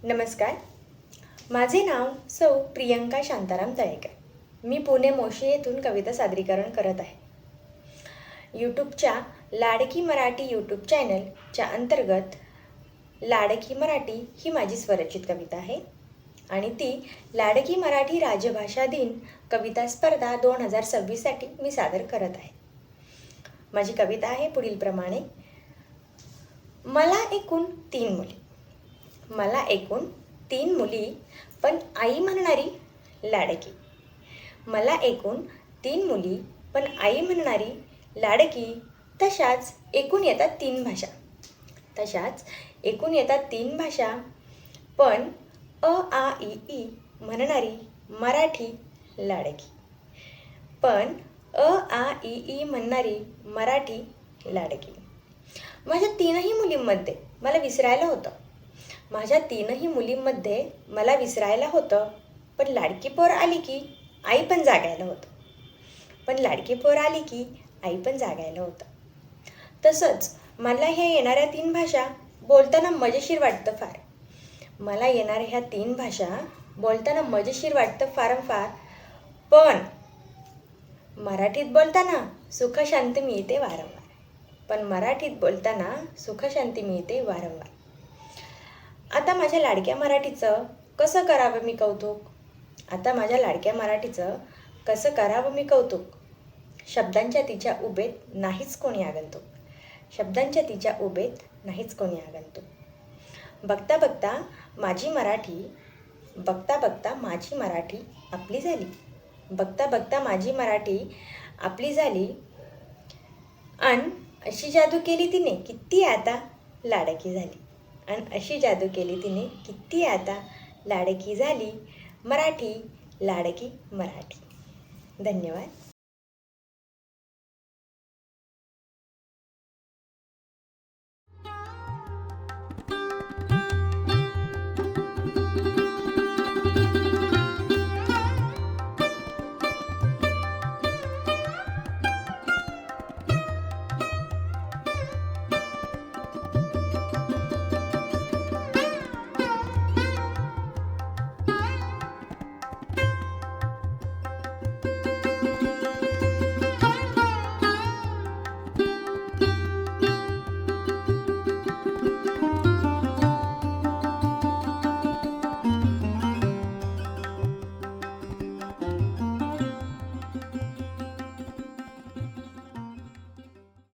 नमस्कार. माझे नाव सौ प्रियंका शांताराम तळेकर. मी पुणे मोशी येथून कविता सादरीकरण करत आहे. यूट्यूबच्या लाडकी मराठी यूट्यूब चॅनलच्या अंतर्गत लाडकी मराठी ही माझी स्वरचित कविता आहे आणि ती लाडकी मराठी राजभाषा दिन कविता स्पर्धा 2026साठी मी सादर करत आहे. माझी कविता आहे पुढील प्रमाणे. मला एकूण 3 मुली. मला एकूण 3 मुली, पण आई म्हणणारी लाडकी. मला एकूण 3 मुली, पण आई म्हणणारी लाडकी. तशाच एकूण येतात 3 भाषा. तशाच एकूण येतात 3 भाषा, पण अ आ इ ई म्हणणारी मराठी लाडकी. पण अ आ इ ई म्हणणारी मराठी लाडकी. माझ्या 3ही मुलींमध्ये मला विसरायला होतं. माझ्या 3ही मुलींमध्ये मला विसरायला होतं. पण लाडकी पोर आली की आई पण जागायला होतं. पण लाडकी पोर आली की आई पण जागायला होतं. तसंच मला ह्या येणाऱ्या 3 भाषा बोलताना मजेशीर वाटतं फार. मला येणाऱ्या ह्या 3 भाषा बोलताना मजेशीर वाटतं फार. पण मराठीत बोलताना सुख शांती मिळते वारंवार. पण मराठीत बोलताना सुख शांती मिळते वारंवार. आता माझ्या लाडक्या मराठीचं कसं करावं मी कौतुक. आता माझ्या लाडक्या मराठीचं कसं करावं मी कौतुक. शब्दांच्या तिच्या उभेत नाहीच कोणी आगंतुक. शब्दांच्या तिच्या उभेत नाहीच कोणी आगंतुक. बघता बघता माझी मराठी आपली झाली. बघता बघता माझी मराठी आपली झाली. अन अशी जादू केली तिने किती आता लाडकी झाली. अन अशी जादू केली तिने किती आता लाडकी झाली. मराठी लाडकी मराठी. धन्यवाद.